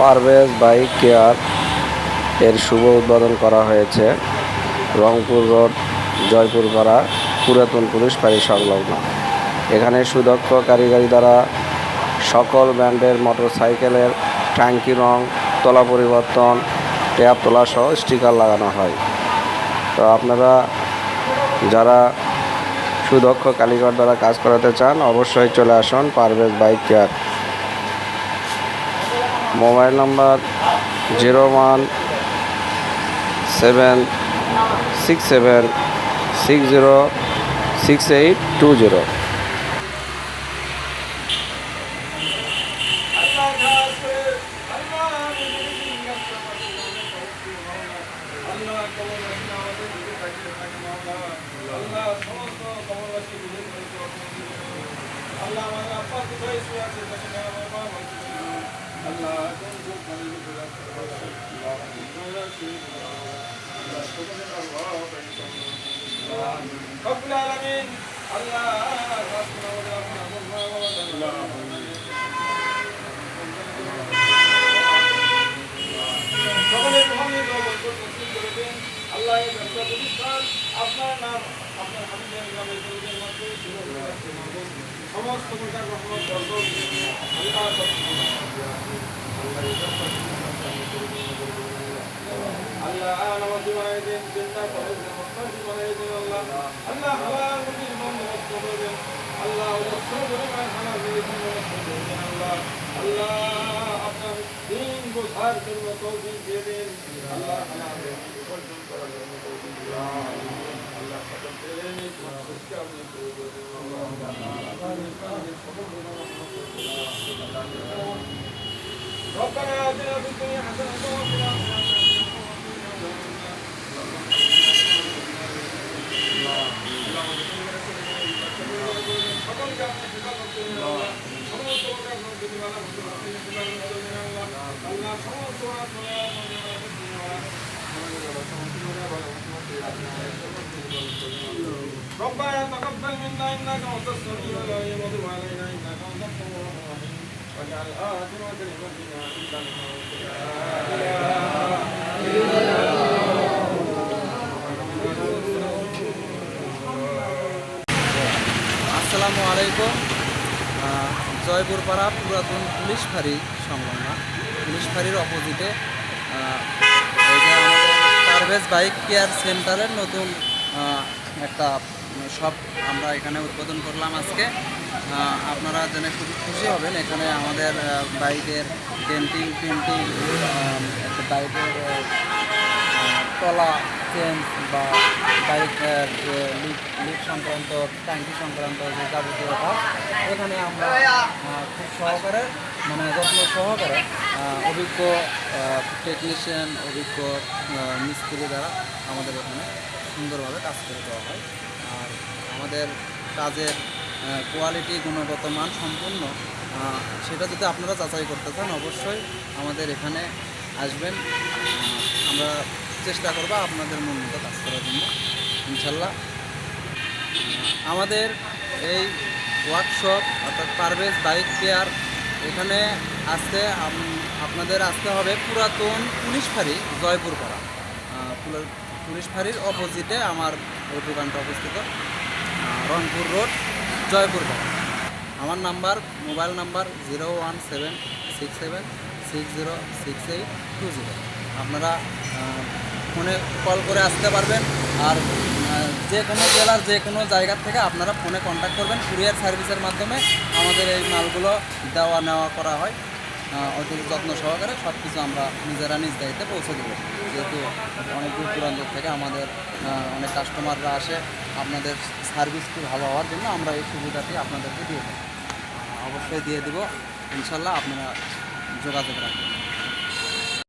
Parvez bike care এর শুভ উদ্বোধন করা হয়েছে রংপুর রোড জয়পুরপাড়া পুরাতন পুলিশ ফাঁড়ি সংলগ্ন। এখানে সুদক্ষ কারিগরি দ্বারা সকল ব্র্যান্ডের মোটরসাইকেলের ট্যাঙ্কি রং, তলা পরিবর্তন, ট্যাপ তোলা সহ স্টিকার লাগানো হয়। তো আপনারা যারা সুদক্ষ কারিগর দ্বারা কাজ করাতে চান অবশ্যই চলে আসুন Parvez bike care. Mobile number 017767606820। আপনার নাম আপনার হাবিবের নামে সমস্ত প্রকার রহমত বরকত আল্লাহ নামাজি বানাই দেন, জিন্দা করে দেন, মুস্তাফি বানাই দেন। আল্লাহ হালাল রুজির বন্দোবস্ত করে দেন। আল্লাহ অবশ্যই পরিমাণ হালাল রুজির বন্দোবস্ত করে দেন। আল্লাহ আপনার দিন বোঝার জন্য তৌফিক দিয়ে দেন। আল্লাহ হালাল রুজি উপার্জন করার জন্য তৌফিক দিয়ে দেন। আল্লাহ সকল প্রেমিক মানুষকে আপনি করে দেন। ربنا آتنا في الدنيا حسنة وفي الآخرة ربنا تقبل منا إنك أنت السميع العليم وتب علينا إنك أنت التواب الرحيم واجعل آخر كلمتنا إلا আসসালামু আলাইকুম। জয়পুরপাড়া পুরাতন পুলিশ ফাঁড়ি সংলগ্ন, পুলিশ ফাঁড়ির অপোজিটে এই যে আমাদের পারভেজ বাইক কেয়ার সেন্টারের নতুন একটা শপ আমরা এখানে উদ্বোধন করলাম আজকে। আপনারা জেনে খুবই খুশি হবেন। এখানে আমাদের বাইকের ডেন্টিং প্রিন্টিং, বাইকের তলা চেঞ্জ বা বাইকের লিক সংক্রান্ত, ট্যাঙ্কি সংক্রান্ত যে যাবতীয় কাজ এখানে আমরা খুব সহকারে যত্ন সহকারে অভিজ্ঞ টেকনিশিয়ান, অভিজ্ঞ মিস্ত্রি দ্বারা আমাদের এখানে সুন্দরভাবে কাজ করে দেওয়া হয়। আর আমাদের কাজের কোয়ালিটি, গুণগত মান সম্পূর্ণ, সেটা যদি আপনারা যাচাই করতে চান অবশ্যই আমাদের এখানে আসবেন। আমরা চেষ্টা করব আপনাদের মন মতো কাজ করার জন্য ইনশাল্লাহ। আমাদের এই ওয়ার্কশপ অর্থাৎ পারভেজ বাইক কেয়ার এখানে আসতে আপনাদের আসতে হবে পুরাতন পুলিশ ফাঁড়ি জয়পুরপাড়া। পুলিশ ফাঁড়ির অপোজিটে আমার ওই দোকানটা অবস্থিত, রংপুর রোড জয়পুরপাড়া। আমার মোবাইল নাম্বার 01767606820। আপনারা ফোনে কল করে আসতে পারবেন। আর যে কোনো জেলার যে কোনো জায়গার থেকে আপনারা ফোনে কন্ট্যাক্ট করবেন। কুরিয়ার সার্ভিসের মাধ্যমে আমাদের এই মালগুলো দেওয়া নেওয়া করা হয়। অতি যত্ন সহকারে সব কিছু আমরা নিজেরা নিজ দায়িত্বে পৌঁছে দেবো। যেহেতু অনেক দূর দূরান্ত থেকে আমাদের অনেক কাস্টমাররা আসে, আপনাদের সার্ভিসটি ভালো হওয়ার জন্য আমরা এই সুবিধাটি আপনাদেরকে দিয়ে দেবো। অবশ্যই দিয়ে দেবো ইনশাল্লাহ। আপনারা যোগাযোগ রাখবেন।